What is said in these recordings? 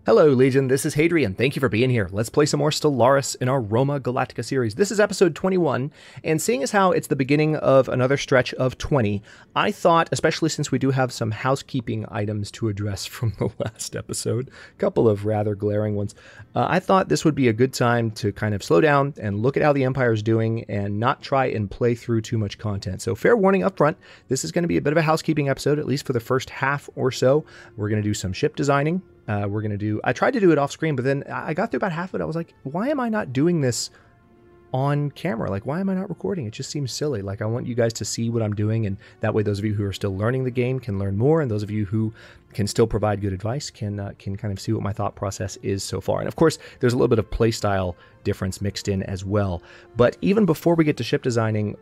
Hello, Legion. This is Hadrian. Thank you for being here. Let's play some more Stellaris in our Roma Galactica series. This is episode 21, and seeing as how it's the beginning of another stretch of 20, I thought, especially since we do have some housekeeping items to address from the last episode, a couple of rather glaring ones, I thought this would be a good time to kind of slow down and look at how the Empire is doing and not try and play through too much content. So fair warning up front, this is going to be a bit of a housekeeping episode, at least for the first half or so. We're going to do some ship designing. I tried to do it off screen, but then I got through about half of it. I was like, why am I not doing this on camera? Like, why am I not recording? It just seems silly. Like, I want you guys to see what I'm doing, and that way those of you who are still learning the game can learn more, and those of you who can still provide good advice can kind of see what my thought process is so far. And of course, there's a little bit of playstyle difference mixed in as well. But even before we get to ship designing,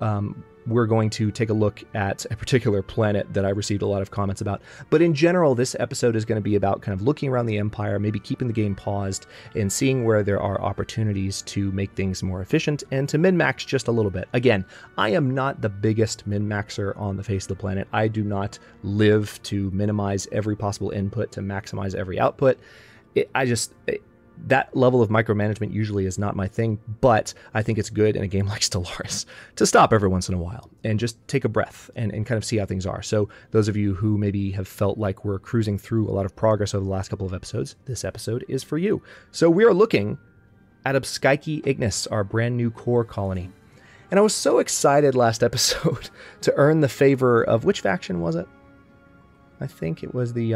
we're going to take a look at a particular planet that I received a lot of comments about. But in general, this episode is going to be about kind of looking around the Empire, maybe keeping the game paused and seeing where there are opportunities to make things more efficient and to min-max just a little bit. Again, I am not the biggest min-maxer on the face of the planet. I do not live to minimize every possible input to maximize every output. That level of micromanagement usually is not my thing, but I think it's good in a game like Stellaris to stop every once in a while and just take a breath and kind of see how things are. So those of you who maybe have felt like we're cruising through a lot of progress over the last couple of episodes, this episode is for you. So we are looking at Ubskyki Ignis, our brand new core colony. And I was so excited last episode to earn the favor of, which faction was it? I think it was the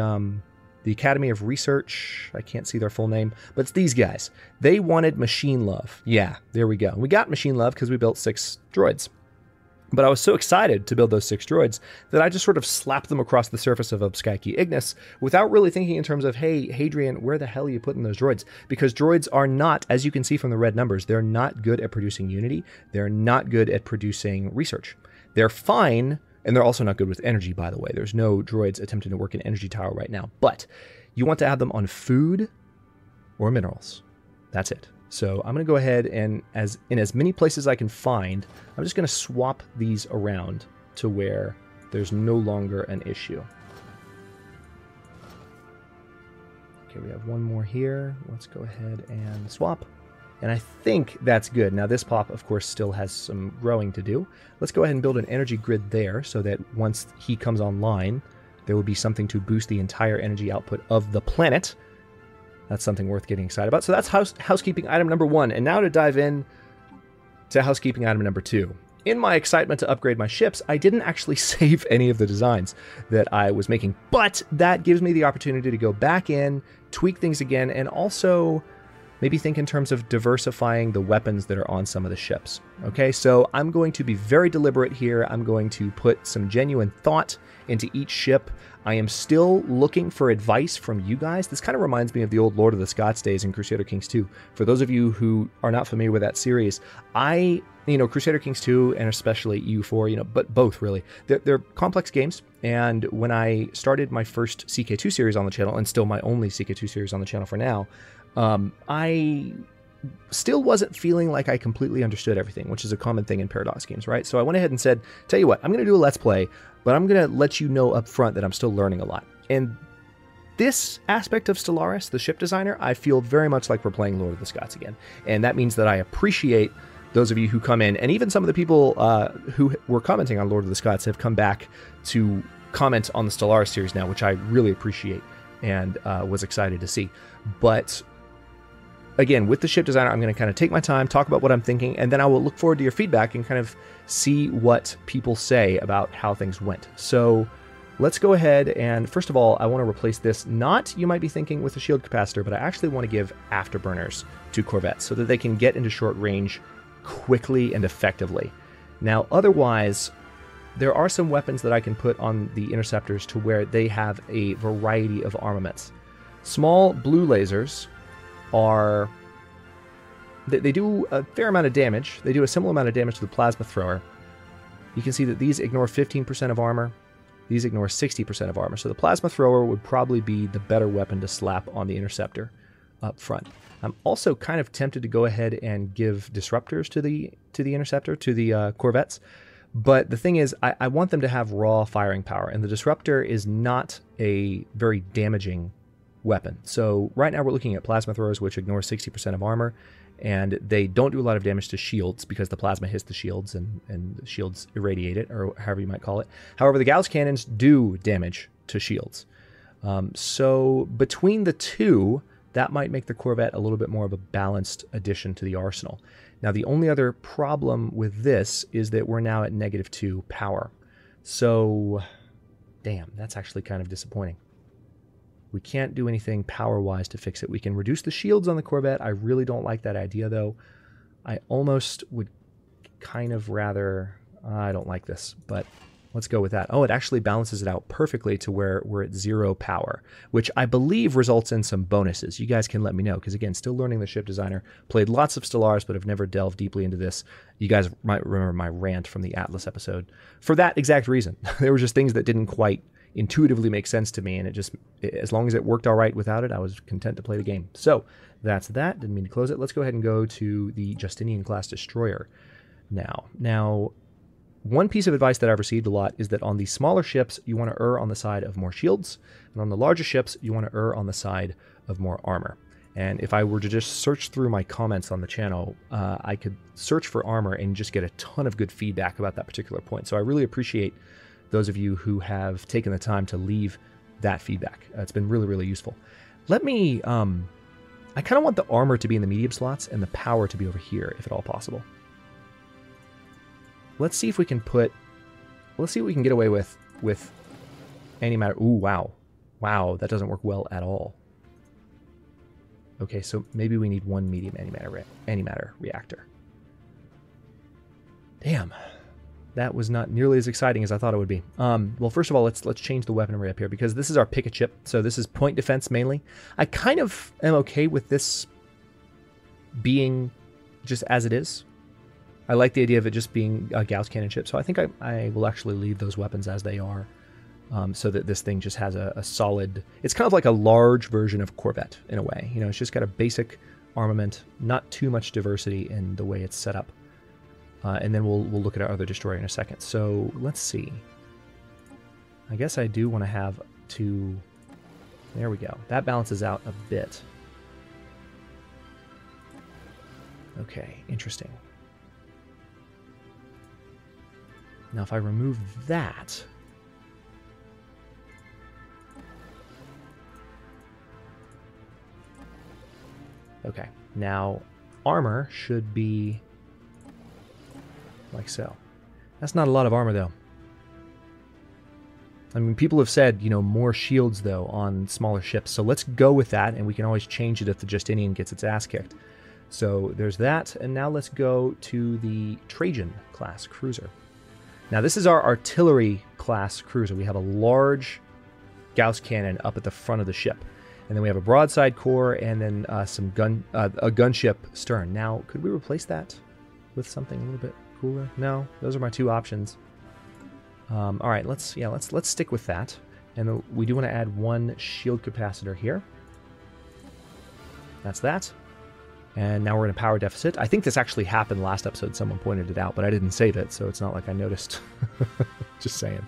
Academy of Research. I can't see their full name, but it's these guys. They wanted machine love. Yeah, there we go. We got machine love because we built 6 droids. But I was so excited to build those 6 droids that I just sort of slapped them across the surface of Ubskyki Ignis without really thinking in terms of, hey, Hadrian, where the hell are you putting those droids? Because droids are not, as you can see from the red numbers, they're not good at producing unity. They're not good at producing research. They're fine. And they're also not good with energy, by the way. There's no droids attempting to work in Energy Tower right now. But you want to have them on food or minerals. That's it. So I'm going to go ahead and, in as many places I can find, I'm just going to swap these around to where there's no longer an issue. Okay, we have one more here. Let's go ahead and swap. And I think that's good. Now this pop, of course, still has some growing to do. Let's go ahead and build an energy grid there so that once he comes online, there will be something to boost the entire energy output of the planet. That's something worth getting excited about. So that's housekeeping item number 1. And now to dive in to housekeeping item number 2. In my excitement to upgrade my ships, I didn't actually save any of the designs that I was making. But that gives me the opportunity to go back in, tweak things again, and also maybe think in terms of diversifying the weapons that are on some of the ships. Okay, so I'm going to be very deliberate here. I'm going to put some genuine thought into each ship. I am still looking for advice from you guys. This kind of reminds me of the old Lord of the Scots days in Crusader Kings 2. For those of you who are not familiar with that series, Crusader Kings 2 and especially EU4, but both really, they're complex games. And when I started my first CK2 series on the channel, and still my only CK2 series on the channel for now, I still wasn't feeling like I completely understood everything, which is a common thing in Paradox games, right? So I went ahead and said, tell you what, I'm going to do a Let's Play, but I'm going to let you know up front that I'm still learning a lot. And this aspect of Stellaris, the ship designer, I feel very much like we're playing Lord of the Scots again. And that means that I appreciate those of you who come in, and even some of the people who were commenting on Lord of the Scots have come back to comment on the Stellaris series now, which I really appreciate and was excited to see. But again, with the ship designer, I'm going to kind of take my time, talk about what I'm thinking, and then I will look forward to your feedback and kind of see what people say about how things went. So let's go ahead and, first of all, I want to replace this, not, you might be thinking, with a shield capacitor, but I actually want to give afterburners to corvettes so that they can get into short range quickly and effectively. Now, otherwise, there are some weapons that I can put on the interceptors to where they have a variety of armaments. Small blue lasers are, they do a fair amount of damage. They do a similar amount of damage to the plasma thrower. You can see that these ignore 15% of armor. These ignore 60% of armor. So the plasma thrower would probably be the better weapon to slap on the interceptor up front. I'm also kind of tempted to go ahead and give disruptors to the interceptor, to the corvettes. But the thing is, I want them to have raw firing power, and the disruptor is not a very damaging weapon. So right now we're looking at plasma throwers, which ignore 60% of armor, and they don't do a lot of damage to shields because the plasma hits the shields and the shields irradiate it, or however you might call it. However, the Gauss cannons do damage to shields. So between the two, that might make the Corvette a little bit more of a balanced addition to the arsenal. Now, the only other problem with this is that we're now at -2 power. So, damn, that's actually kind of disappointing. We can't do anything power-wise to fix it. We can reduce the shields on the Corvette. I really don't like that idea, though. I almost would kind of rather... I don't like this, but let's go with that. Oh, it actually balances it out perfectly to where we're at 0 power, which I believe results in some bonuses. You guys can let me know, because again, still learning the ship designer. Played lots of Stellaris, but have never delved deeply into this. You guys might remember my rant from the Atlas episode. For that exact reason. There were just things that didn't quite intuitively make sense to me, and as long as it worked all right without it, I was content to play the game. So that's that. Didn't mean to close it. Let's go ahead and go to the Justinian class destroyer now. One piece of advice that I've received a lot is that on the smaller ships, you want to err on the side of more shields, and on the larger ships, you want to err on the side of more armor. And if I were to just search through my comments on the channel, I could search for armor and just get a ton of good feedback about that particular point. So I really appreciate those of you who have taken the time to leave that feedback. It's been really, really useful. Let me, I kind of want the armor to be in the medium slots and the power to be over here, if at all possible. Let's see if we can let's see what we can get away with antimatter. Ooh, wow. Wow, that doesn't work well at all. Okay, so maybe we need one medium antimatter reactor. Damn. That was not nearly as exciting as I thought it would be. Well, first of all, let's change the weaponry up here, because this is our picket ship, so this is point defense mainly. I kind of am okay with this being just as it is. I like the idea of it just being a Gauss cannon ship, so I think I will actually leave those weapons as they are, so that this thing just has a solid... It's kind of like a large version of Corvette, in a way. You know, it's just got a basic armament, not too much diversity in the way it's set up. And then we'll look at our other destroyer in a second. So let's see. I guess I do want to have two... There we go. That balances out a bit. Okay, interesting. Now if I remove that... Okay, now armor should be... like so. That's not a lot of armor, though. I mean, people have said, you know, more shields, though, on smaller ships. So let's go with that, and we can always change it if the Justinian gets its ass kicked. So there's that, and now let's go to the Trajan-class cruiser. Now, this is our artillery-class cruiser. We have a large Gauss cannon up at the front of the ship. And then we have a broadside core, and then a gunship stern. Now, could we replace that with something a little bit cooler? No, those are my two options. All right, let's stick with that, and we do want to add one shield capacitor here. That's that, and now we're in a power deficit. I think this actually happened last episode. Someone pointed it out, but I didn't save it, so it's not like I noticed. Just saying.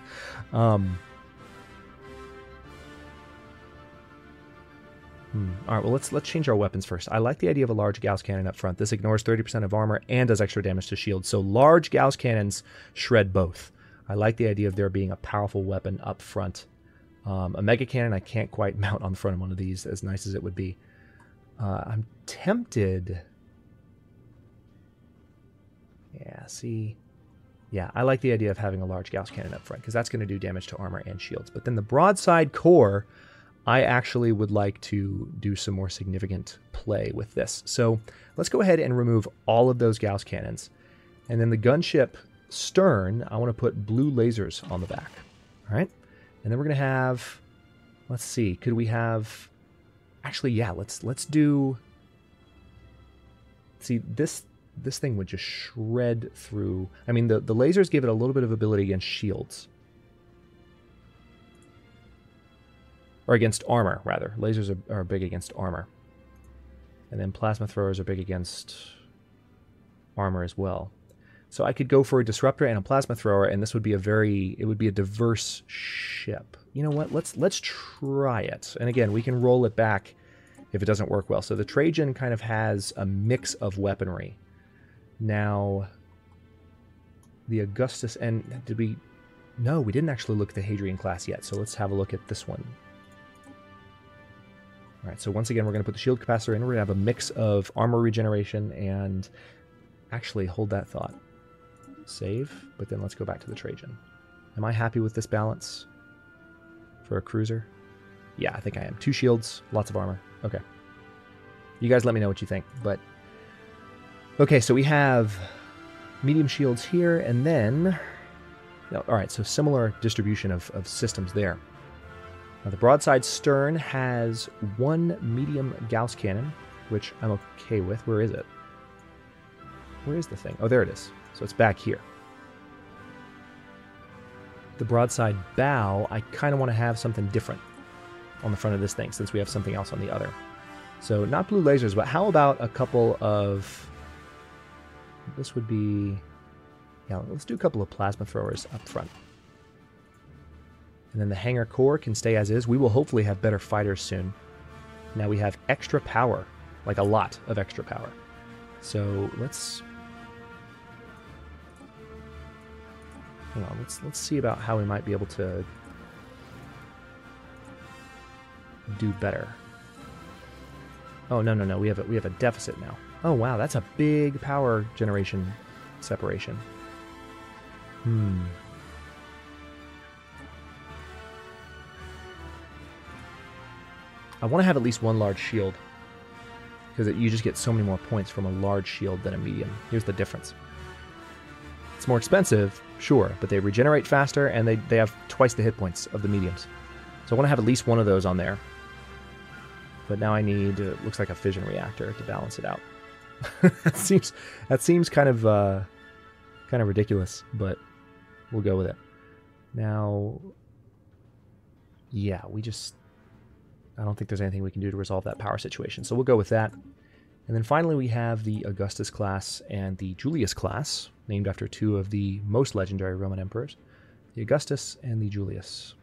All right, well, let's change our weapons first. I like the idea of a large Gauss cannon up front. This ignores 30% of armor and does extra damage to shields. So large Gauss cannons shred both. I like the idea of there being a powerful weapon up front. A mega cannon I can't quite mount on the front of one of these, as nice as it would be. I'm tempted... Yeah, see... Yeah, I like the idea of having a large Gauss cannon up front, because that's going to do damage to armor and shields. But then the broadside core... I actually would like to do some more significant play with this. So let's go ahead and remove all of those Gauss cannons. And then the gunship stern, I want to put blue lasers on the back. All right. And then we're going to have, let's see, could we have, actually, yeah, let's do, see, this thing would just shred through. I mean, the lasers give it a little bit of ability against shields. Or against armor, rather. Lasers are big against armor. And then plasma throwers are big against armor as well. So I could go for a disruptor and a plasma thrower, and this would be it would be a diverse ship. You know what? Let's try it. And again, we can roll it back if it doesn't work well. So the Trajan kind of has a mix of weaponry. Now, the Augustus, and did we... No, we didn't actually look at the Hadrian class yet, so let's have a look at this one. All right, so once again, we're going to put the shield capacitor in. We're going to have a mix of armor regeneration and... Actually, hold that thought. Save, but then let's go back to the Trajan. Am I happy with this balance for a cruiser? Yeah, I think I am. 2 shields, lots of armor. Okay. You guys let me know what you think, but... Okay, so we have medium shields here, and then... No, all right, so similar distribution of systems there. Now, the broadside stern has 1 medium Gauss cannon, which I'm okay with. Where is it? Where is the thing? Oh, there it is. So it's back here. The broadside bow, I kind of want to have something different on the front of this thing, since we have something else on the other. So not blue lasers, but how about a couple of... This would be... Yeah, let's do a couple of plasma throwers up front. And then the hangar core can stay as is. We will hopefully have better fighters soon. Now we have extra power, like a lot of extra power. So let's... Hang on, let's see about how we might be able to do better. Oh, no, we have a deficit now. Oh wow, that's a big power generation separation. I want to have at least 1 large shield, because you just get so many more points from a large shield than a medium. Here's the difference. It's more expensive, sure, but they regenerate faster, and they have twice the hit points of the mediums. So I want to have at least 1 of those on there. But now I need, looks like a fission reactor to balance it out. that seems kind of ridiculous, but we'll go with it. Now, yeah, I don't think there's anything we can do to resolve that power situation, so we'll go with that. And then finally we have the Augustus class and the Julius class, named after 2 of the most legendary Roman emperors, the Augustus and the Julius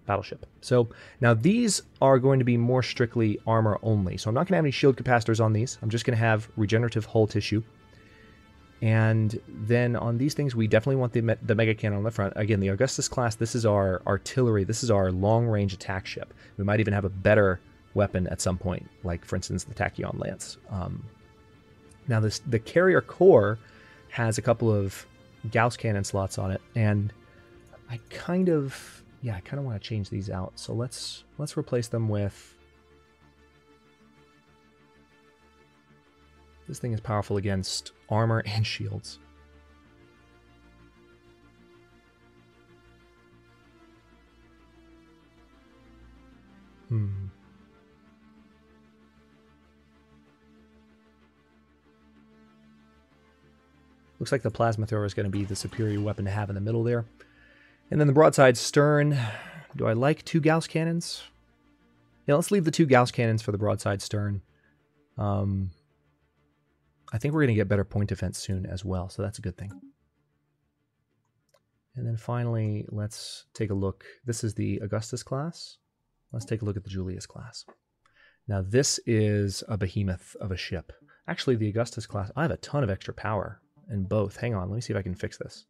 battleship. So now these are going to be more strictly armor only, so I'm not going to have any shield capacitors on these. I'm just going to have regenerative hull tissue. And then on these things, we definitely want the mega cannon on the front. Again, the Augustus class, this is our artillery. This is our long-range attack ship. We might even have a better weapon at some point, like, for instance, the Tachyon Lance. Now, the carrier core has a couple of Gauss cannon slots on it, and I kind of want to change these out. So let's replace them with... This thing is powerful against armor and shields. Looks like the plasma thrower is going to be the superior weapon to have in the middle there. And then the broadside stern. Do I like 2 Gauss cannons? Yeah, let's leave the 2 Gauss cannons for the broadside stern. I think we're going to get better point defense soon as well, so that's a good thing. And then finally, let's take a look. This is the Augustus class. Let's take a look at the Julius class. Now this is a behemoth of a ship. Actually, the Augustus class, I have a ton of extra power in both. Hang on, let me see if I can fix this.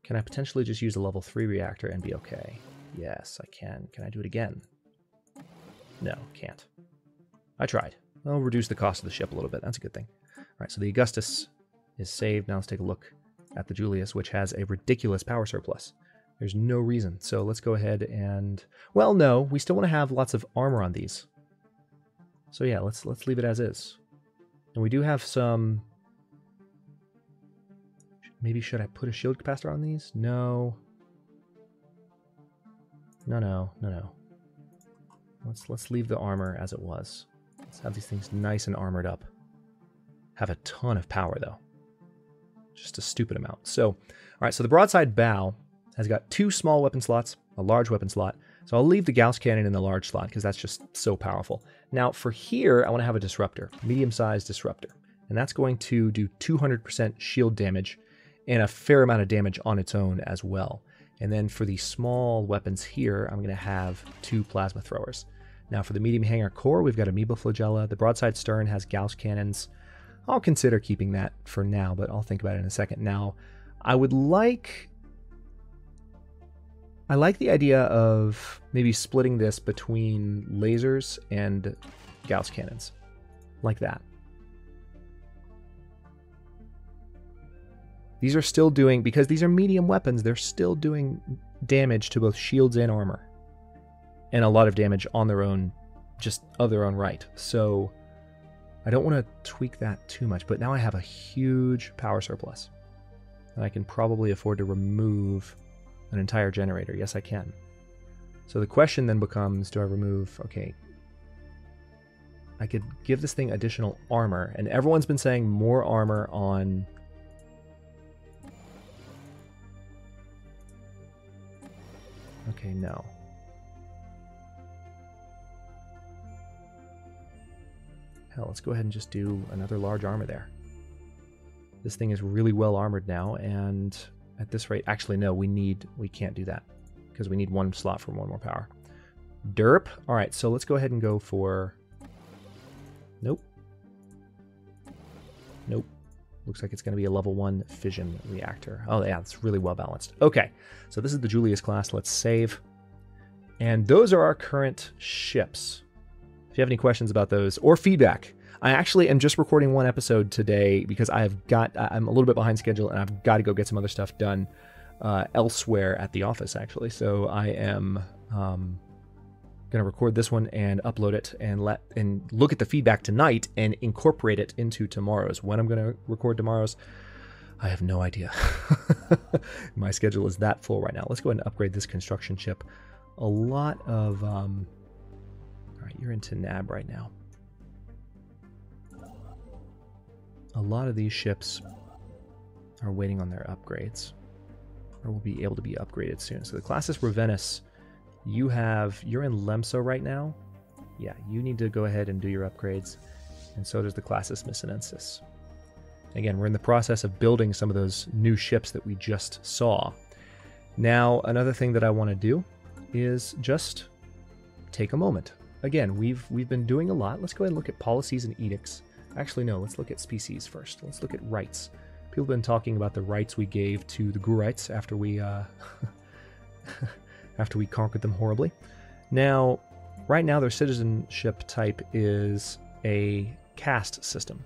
Can I potentially just use a level 3 reactor and be okay? Yes, I can. Can I do it again? No, can't. I tried. I'll reduce the cost of the ship a little bit. That's a good thing. All right, so the Augustus is saved. Now let's take a look at the Julius, which has a ridiculous power surplus. There's no reason. So let's go ahead and... Well, no, we still want to have lots of armor on these. So yeah, let's leave it as is. And we do have some... Maybe should I put a shield capacitor on these? No. No. Let's leave the armor as it was. Let's have these things nice and armored up. Have a ton of power, though. Just a stupid amount. So, all right, so the broadside bow has got 2 small weapon slots, a large weapon slot. So I'll leave the Gauss cannon in the large slot because that's just so powerful. Now, for here, I want to have a disruptor, medium-sized disruptor. and that's going to do 200% shield damage and a fair amount of damage on its own as well. And then for the small weapons here, I'm going to have 2 plasma throwers. Now for the medium hangar core, we've got Amoeba Flagella. The broadside stern has Gauss cannons. I'll consider keeping that for now, but I'll think about it in a second. Now, I like the idea of maybe splitting this between lasers and Gauss cannons, like that. These are still doing, because these are medium weapons, they're still doing damage to both shields and armor. And a lot of damage on their own, just of their own right. So I don't want to tweak that too much, but now I have a huge power surplus. And I can probably afford to remove an entire generator. Yes, I can. So the question then becomes, do I remove... Okay. I could give this thing additional armor, and everyone's been saying more armor on... Okay, no. Hell, let's go ahead and just do another large armor there. This thing is really well armored now, and at this rate... Actually, no, we can't do that, because we need 1 slot for 1 more power. Derp. Alright, so let's go ahead and go for... Nope. Nope. Looks like it's going to be a level 1 fission reactor. Oh yeah, it's really well balanced. Okay, so this is the Julius class. Let's save. And those are our current ships. If you have any questions about those or feedback, I actually am just recording 1 episode today because I'm a little bit behind schedule and I've got to go get some other stuff done elsewhere at the office actually. So I am going to record this one and upload it and look at the feedback tonight and incorporate it into tomorrow's. When I'm going to record tomorrow's, I have no idea. My schedule is that full right now. Let's go ahead and upgrade this construction ship. A lot of... all right, you're into NAB right now. A lot of these ships are waiting on their upgrades, or will be able to be upgraded soon. So the Classis Ravenus, you're in Lemso right now. Yeah, you need to go ahead and do your upgrades, and so does the Classis Missinensis. Again, we're in the process of building some of those new ships that we just saw. Now, another thing that I want to do is just take a moment. Again, we've been doing a lot. Let's go ahead and look at policies and edicts. Actually, no, let's look at species first. Let's look at rights. People have been talking about the rights we gave to the Gurites after we after we conquered them horribly. Now, right now their citizenship type is a caste system.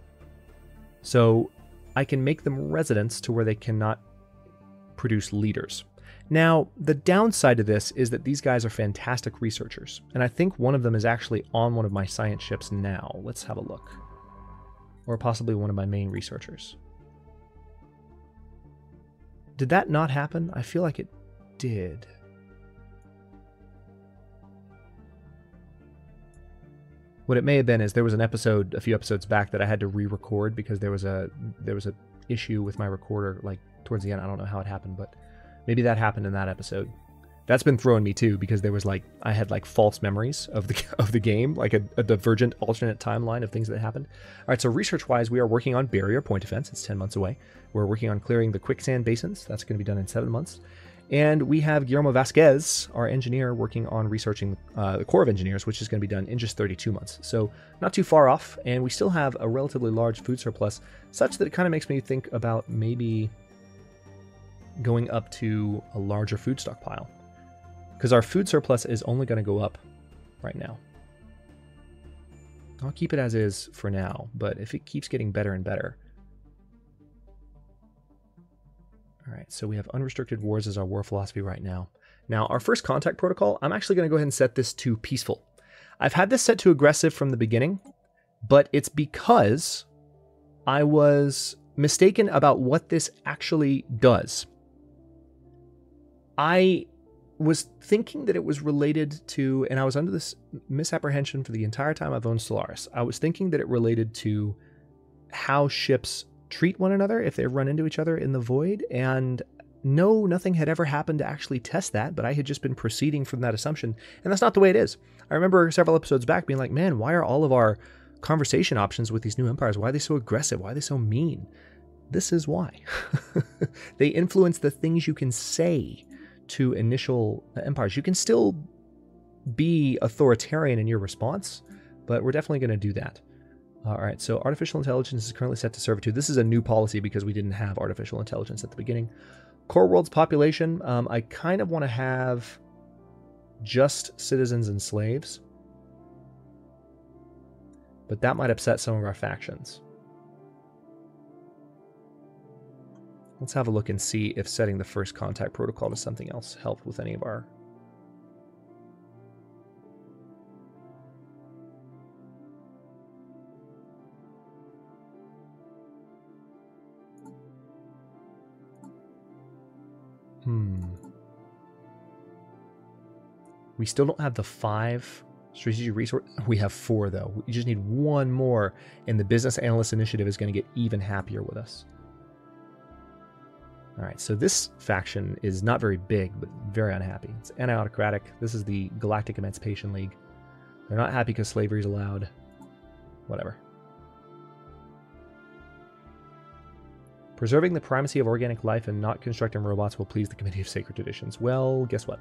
So I can make them residents to where they cannot produce leaders. Now, the downside to this is that these guys are fantastic researchers, and I think one of them is actually on one of my science ships now. Let's have a look. Or possibly one of my main researchers. Did that not happen? I feel like it did. What it may have been is there was an episode a few episodes back that I had to re-record because there was a issue with my recorder like towards the end. I don't know how it happened, but maybe that happened in that episode. That's been throwing me too because there was I had false memories of the game, like a divergent alternate timeline of things that happened. All right, so research-wise, we are working on barrier point defense. It's 10 months away. We're working on clearing the quicksand basins. That's going to be done in 7 months. And we have Guillermo Vasquez, our engineer, working on researching the Corps of Engineers, which is going to be done in just 32 months. So not too far off, and we still have a relatively large food surplus, such that it kind of makes me think about maybe going up to a larger food stockpile. Because our food surplus is only going to go up right now. I'll keep it as is for now, but if it keeps getting better and better... Alright, so we have unrestricted wars as our war philosophy right now. Now, our first contact protocol, I'm actually going to go ahead and set this to peaceful. I've had this set to aggressive from the beginning, but it's because I was mistaken about what this actually does. I was thinking that it was related to, and I was under this misapprehension for the entire time I've owned Stellaris. I was thinking that it related to how ships treat one another if they run into each other in the void, and no, nothing had ever happened to actually test that, but I had just been proceeding from that assumption, and that's not the way it is. I remember several episodes back being like, man, why are all of our conversation options with these new empires. Why are they so aggressive? Why are they so mean? This is why. They influence the things you can say to initial empires. You can still be authoritarian in your response, but we're definitely going to do that. All right, so artificial intelligence is currently set to servitude. This is a new policy because we didn't have artificial intelligence at the beginning. Core world's population, I kind of want to have just citizens and slaves, but that might upset some of our factions. Let's have a look and see if setting the first contact protocol to something else helped with any of our... We still don't have the 5 strategic resources. We have 4, though. We just need 1 more, and the Business Analyst Initiative is going to get even happier with us. All right, so this faction is not very big, but very unhappy. It's anti-autocratic. This is the Galactic Emancipation League. They're not happy because slavery is allowed. Whatever. Preserving the primacy of organic life and not constructing robots will please the Committee of Sacred Traditions. Well, guess what?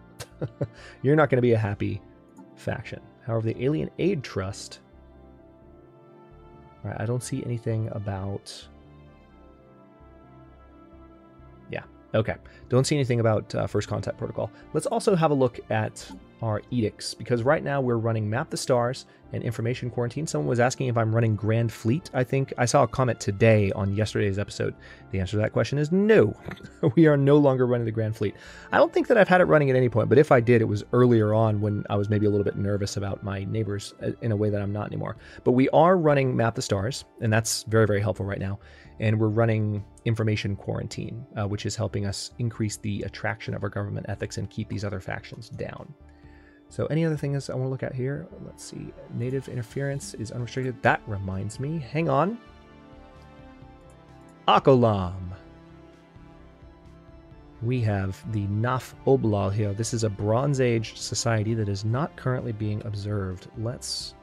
You're not going to be a happy faction. However, the Alien Aid Trust... All right, I don't see anything about... Yeah, okay. Don't see anything about First Contact Protocol. Let's also have a look at our edicts, because right now we're running Map the Stars and Information Quarantine. Someone was asking if I'm running Grand Fleet. I think I saw a comment today on yesterday's episode. The answer to that question is no. We are no longer running the Grand Fleet. I don't think that I've had it running at any point, but if I did, it was earlier on when I was maybe a little bit nervous about my neighbors in a way that I'm not anymore. But we are running Map the Stars, and that's very, very helpful right now. And we're running Information Quarantine, which is helping us increase the attraction of our government ethics and keep these other factions down. So any other things I want to look at here? Let's see. Native interference is unrestricted. That reminds me. Hang on. Akolam. We have the Naf Oblal here. This is a Bronze Age society that is not currently being observed. Let's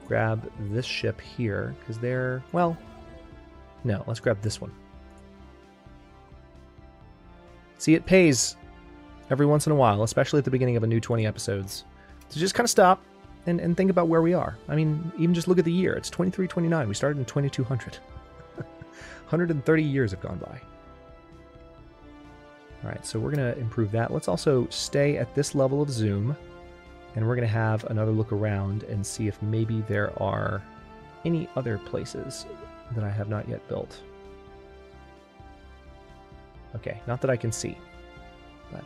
grab this ship here, because they're, well, no, let's grab this one. See, it pays every once in a while, especially at the beginning of a new 20 episodes, to just kind of stop and think about where we are. I mean, even just look at the year. It's 2329. We started in 2200. 130 years have gone by. All right, so we're going to improve that. Let's also stay at this level of zoom, and we're going to have another look around and see if maybe there are any other places that I have not yet built. Okay, not that I can see, but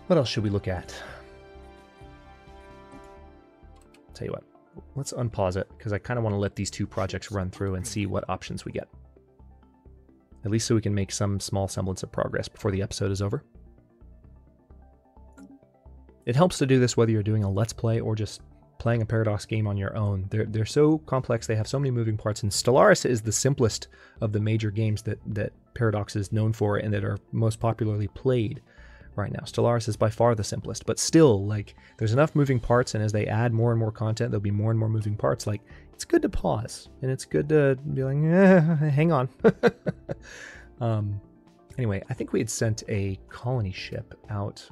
what else should we look at? Tell you what, let's unpause it, because I kind of want to let these 2 projects run through and see what options we get. At least so we can make some small semblance of progress before the episode is over. It helps to do this whether you're doing a Let's Play or just playing a Paradox game on your own. They're so complex, they have so many moving parts, and Stellaris is the simplest of the major games that Paradox is known for and that are most popularly played right now. Stellaris is by far the simplest, but still, like, there's enough moving parts, and as they add more and more content, there'll be more and more moving parts. Like, it's good to pause, and it's good to be like, hang on. Anyway, I think we had sent a colony ship out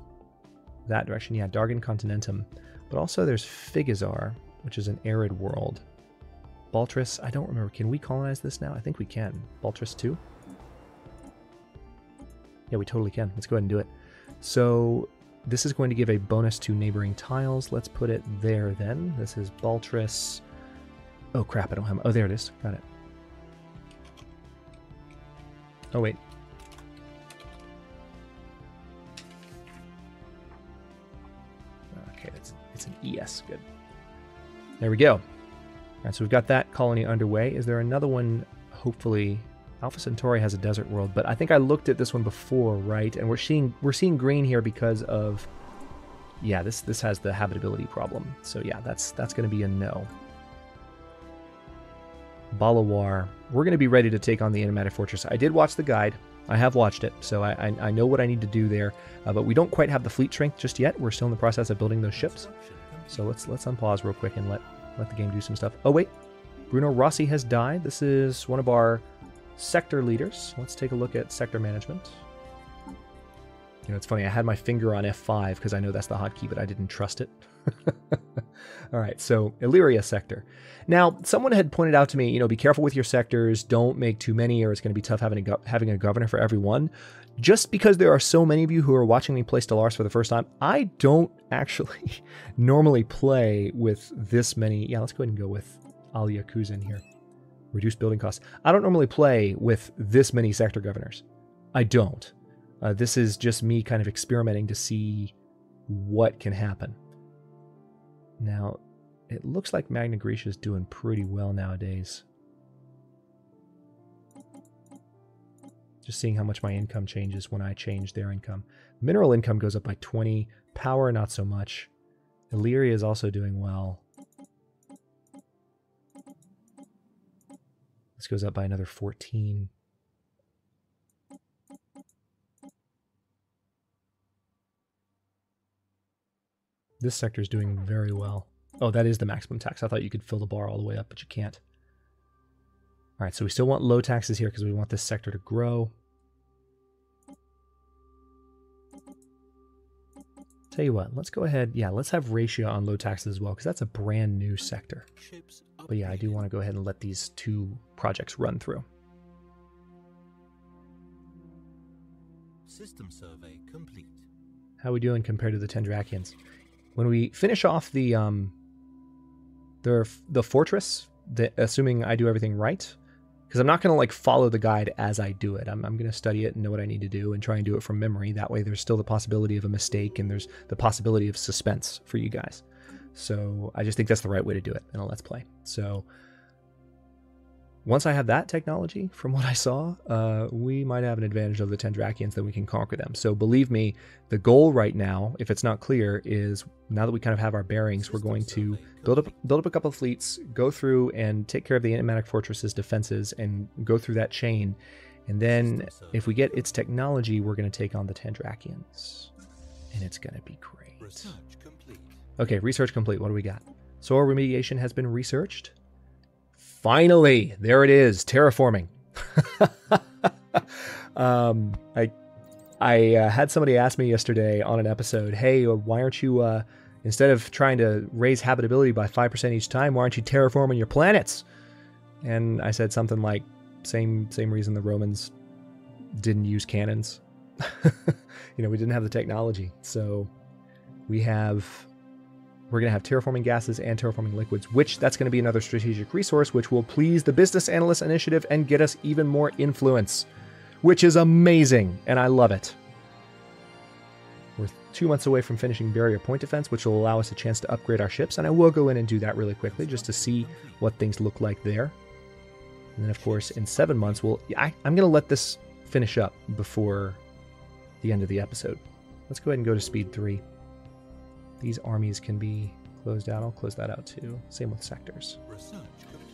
that direction. Yeah, Dargan Continentum. But also there's Figazar, which is an arid world. Baltris, I don't remember. Can we colonize this now? I think we can. Baltris 2? Yeah, we totally can. Let's go ahead and do it. So this is going to give a bonus to neighboring tiles. Let's put it there then. This is Baltris. Oh crap, I don't have... Oh, there it is. Got it. Oh, wait. Okay, it's an ES. Good. There we go. All right, so we've got that colony underway. Is there another one? Hopefully, Alpha Centauri has a desert world, but I think I looked at this one before, right? And we're seeing green here because of, yeah, this has the habitability problem. So yeah, that's going to be a no. Balawar, we're going to be ready to take on the Animatic Fortress. I did watch the guide. I have watched it, so I know what I need to do there, but we don't quite have the fleet strength just yet. We're still in the process of building those ships. So let's unpause real quick and let let the game do some stuff. Oh, wait. Bruno Rossi has died. This is one of our sector leaders. Let's take a look at sector management. You know, it's funny. I had my finger on F5 because I know that's the hotkey, but I didn't trust it. All right, so Illyria sector. Now, someone had pointed out to me, you know, be careful with your sectors. Don't make too many or it's going to be tough having a governor for every one. Just because there are so many of you who are watching me play Stellaris for the first time, I don't actually normally play with this many. Yeah, let's go ahead and go with Ali Yakuza in here. Reduce building costs. I don't normally play with this many sector governors. I don't. This is just me kind of experimenting to see what can happen. Now, it looks like Magna Graecia is doing pretty well nowadays. Just seeing how much my income changes when I change their income. Mineral income goes up by 20. Power, not so much. Illyria is also doing well. This goes up by another 14. This sector is doing very well. Oh, that is the maximum tax. I thought you could fill the bar all the way up, but you can't. All right, so we still want low taxes here because we want this sector to grow. Tell you what, let's go ahead. Yeah, let's have ratio on low taxes as well because that's a brand new sector. But yeah, I do want to go ahead and let these two projects run through. System survey complete. How are we doing compared to the Tendrakians? When we finish off the fortress, assuming I do everything right, because I'm not going to like follow the guide as I do it. I'm going to study it and know what I need to do and try and do it from memory. That way there's still the possibility of a mistake and there's the possibility of suspense for you guys. So I just think that's the right way to do it in a Let's Play. So once I have that technology, from what I saw, we might have an advantage of the Tendrakians that we can conquer them. So believe me, the goal right now, if it's not clear, is now that we kind of have our bearings, we're going to build up a couple of fleets, go through and take care of the Enigmatic Fortress's defenses and go through that chain. And then if we get its technology, we're going to take on the Tendrakians. And it's going to be great. Research complete. Okay, research complete. What do we got? Soil remediation has been researched. Finally, there it is, terraforming. I had somebody ask me yesterday on an episode, hey, why aren't you, instead of trying to raise habitability by 5% each time, why aren't you terraforming your planets? And I said something like, same reason the Romans didn't use cannons. You know, we didn't have the technology. So we're going to have terraforming gases and terraforming liquids, which that's going to be another strategic resource, which will please the Business Analyst Initiative and get us even more influence, which is amazing, and I love it. We're 2 months away from finishing Barrier Point Defense, which will allow us a chance to upgrade our ships, and I will go in and do that really quickly just to see what things look like there. And then, of course, in 7 months, I'm going to let this finish up before the end of the episode. Let's go ahead and go to speed 3. These armies can be closed out. I'll close that out too. Same with sectors.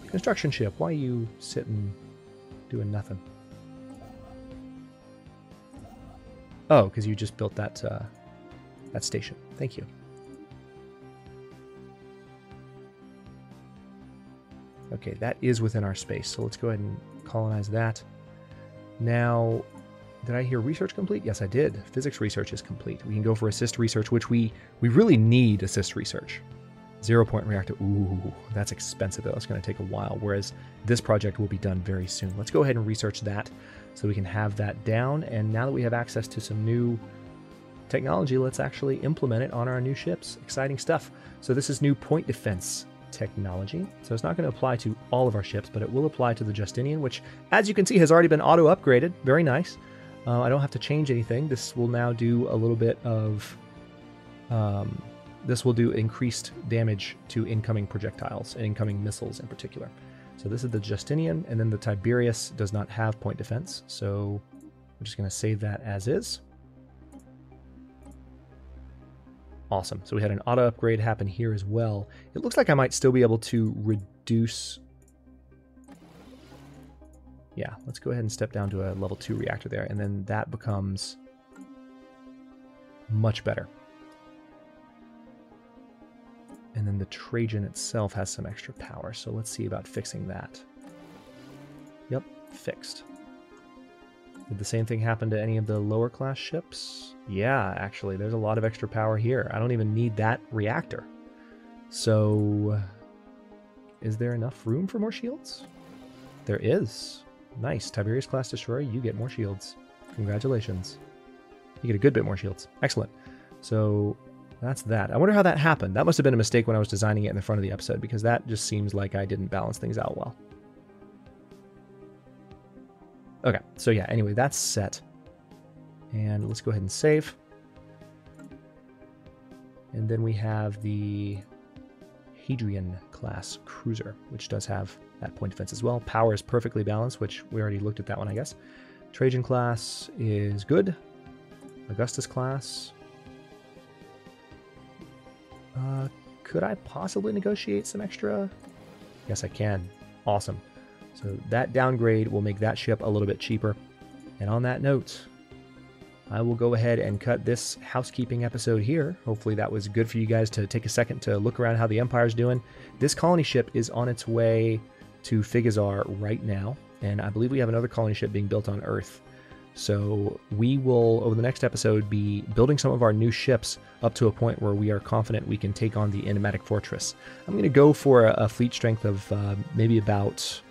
Construction ship. Why are you sitting doing nothing? Oh, because you just built that station. Thank you. Okay, that is within our space. So let's go ahead and colonize that. Now, did I hear research complete? Yes, I did. Physics research is complete. We can go for assist research, which we really need assist research. 0-point reactor. Ooh, that's expensive though. It's going to take a while, whereas this project will be done very soon. Let's go ahead and research that so we can have that down. And now that we have access to some new technology, let's actually implement it on our new ships. Exciting stuff. So this is new point defense technology. So it's not going to apply to all of our ships, but it will apply to the Justinian, which, as you can see, has already been auto-upgraded. Very nice. I don't have to change anything. This will now do a little bit of... this will do increased damage to incoming projectiles and incoming missiles in particular. So this is the Justinian, and then the Tiberius does not have point defense, so we're just going to save that as is. Awesome. So we had an auto upgrade happen here as well. It looks like I might still be able to reduce... Yeah, let's go ahead and step down to a level 2 reactor there, and then that becomes much better. And then the Trajan itself has some extra power, so let's see about fixing that. Yep, fixed. Did the same thing happen to any of the lower class ships? Yeah, actually, there's a lot of extra power here. I don't even need that reactor. So, is there enough room for more shields? There is. Nice. Tiberius class destroyer, you get more shields. Congratulations. You get a good bit more shields. Excellent. So, that's that. I wonder how that happened. That must have been a mistake when I was designing it in the front of the episode, because that just seems like I didn't balance things out well. Okay, so yeah, anyway, that's set. And let's go ahead and save. And then we have the Hadrian class cruiser, which does have that point defense as well. Power is perfectly balanced, which we already looked at that one, I guess. Trajan class is good. Augustus class. Could I possibly negotiate some extra? Yes, I can. Awesome. So that downgrade will make that ship a little bit cheaper. And on that note, I will go ahead and cut this housekeeping episode here. Hopefully that was good for you guys to take a second to look around how the Empire's doing. This colony ship is on its way to Figazar right now, and I believe we have another colony ship being built on Earth. So we will, over the next episode, be building some of our new ships up to a point where we are confident we can take on the Enigmatic Fortress. I'm going to go for a fleet strength of maybe about...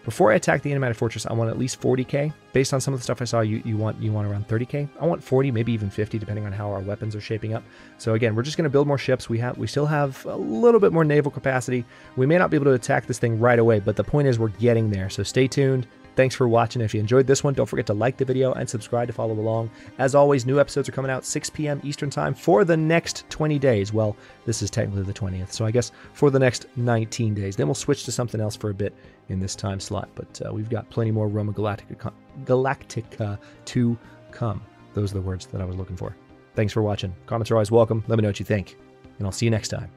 Before I attack the Enigmatic Fortress, I want at least 40k. Based on some of the stuff I saw, you want around 30k. I want 40, maybe even 50, depending on how our weapons are shaping up. So again, we're just going to build more ships. We still have a little bit more naval capacity. We may not be able to attack this thing right away, but the point is we're getting there. So stay tuned. Thanks for watching. If you enjoyed this one, don't forget to like the video and subscribe to follow along. As always, new episodes are coming out 6 p.m. Eastern Time for the next 20 days. Well, this is technically the 20th, so I guess for the next 19 days. Then we'll switch to something else for a bit in this time slot, but we've got plenty more Roma Galactica to come. Those are the words that I was looking for. Thanks for watching. Comments are always welcome. Let me know what you think, and I'll see you next time.